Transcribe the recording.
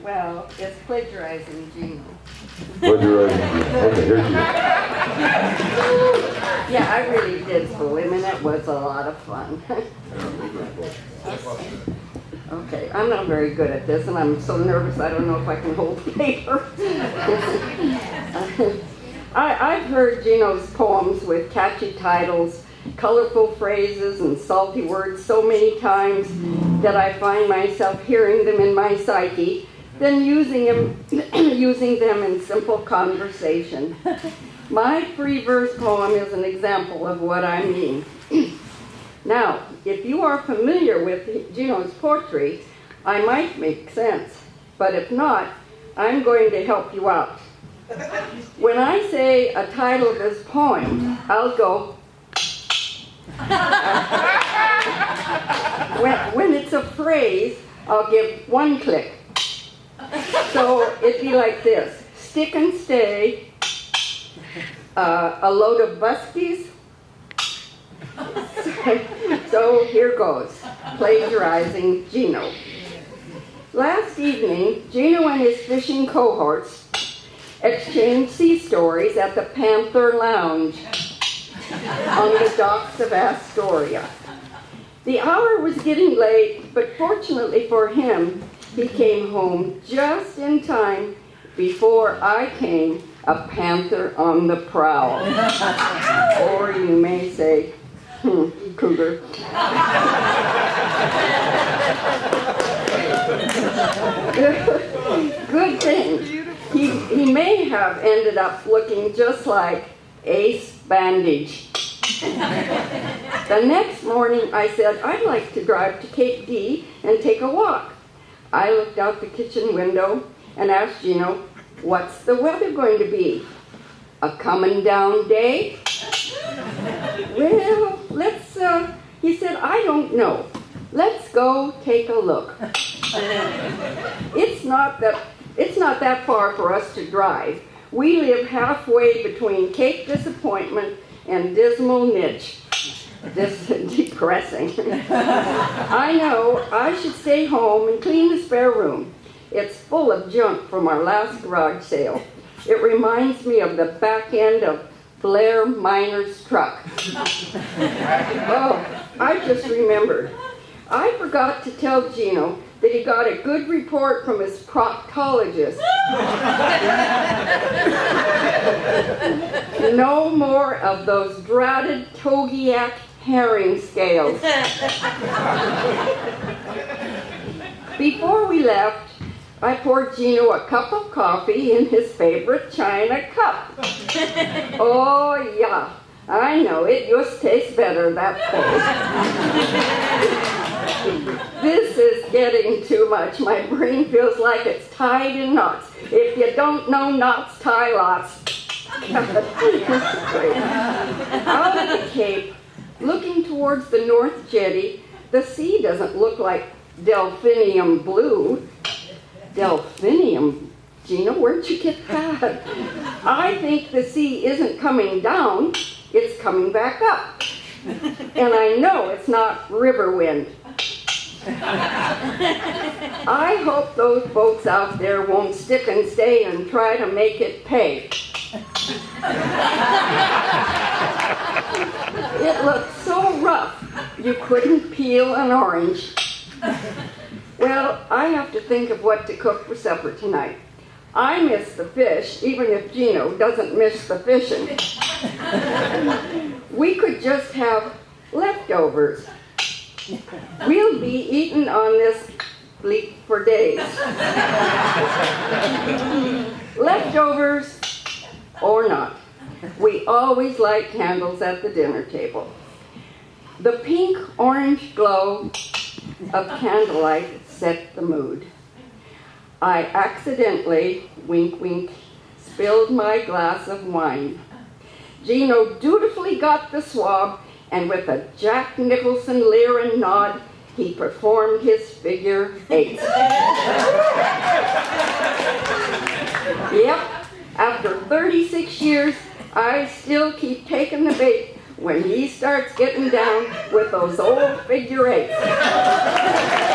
Well, it's plagiarizing Gino. Plagiarizing. Okay, here's you. Yeah, I really did fool him, and it was a lot of fun. Okay, I'm not very good at this, and I'm so nervous I don't know if I can hold the paper. I've heard Gino's poems with catchy titles, colorful phrases, and salty words so many times that I find myself hearing them in my psyche, then using them in simple conversation. My free verse poem is an example of what I mean. Now, if you are familiar with Gino's poetry, I might make sense, but if not, I'm going to help you out. When I say a title of this poem, I'll go. When it's a phrase, I'll give one click. So it'd be like this: stick and stay, a load of buskies. So here goes, plagiarizing Gino. Last evening, Gino and his fishing cohorts exchanged sea stories at the Panther Lounge on the docks of Astoria. The hour was getting late, but fortunately for him, he came home just in time before I came, a panther on the prowl. Or you may say, cougar. Good thing. He may have ended up looking just like Ace Bandage. The next morning I said I'd like to drive to Cape D and take a walk. I looked out the kitchen window and asked Gino, what's the weather going to be? A coming down day? Well, he said, I don't know. Let's go take a look. It's not that far for us to drive. We live halfway between Cape Disappointment and Dismal Niche. This is depressing. I know I should stay home and clean the spare room. It's full of junk from our last garage sale. It reminds me of the back end of Blair Miner's truck. Oh, I just remembered. I forgot to tell Gino that he got a good report from his proctologist. No more of those dratted Togiak herring scales. Before we left, I poured Gino a cup of coffee in his favorite china cup. Oh yeah, I know, it just tastes better that way. This is getting too much. My brain feels like it's tied in knots. If you don't know knots, tie lots. Out of the Cape, looking towards the North Jetty, the sea doesn't look like delphinium blue. Delphinium? Gino, where'd you get that? I think the sea isn't coming down, it's coming back up. And I know it's not river wind. I hope those boats out there won't stick and stay and try to make it pay. It looked so rough, you couldn't peel an orange. Well, I have to think of what to cook for supper tonight. I miss the fish, even if Gino doesn't miss the fishing. We could just have leftovers. We'll be eating on this bleak for days. Leftovers or not, we always light candles at the dinner table. The pink-orange glow of candlelight set the mood. I accidentally, wink wink, spilled my glass of wine. Gino dutifully got the swab, and with a Jack Nicholson leer and nod, he performed his figure 8. Yep, after 36 years, I still keep taking the bait when he starts getting down with those old figure 8s.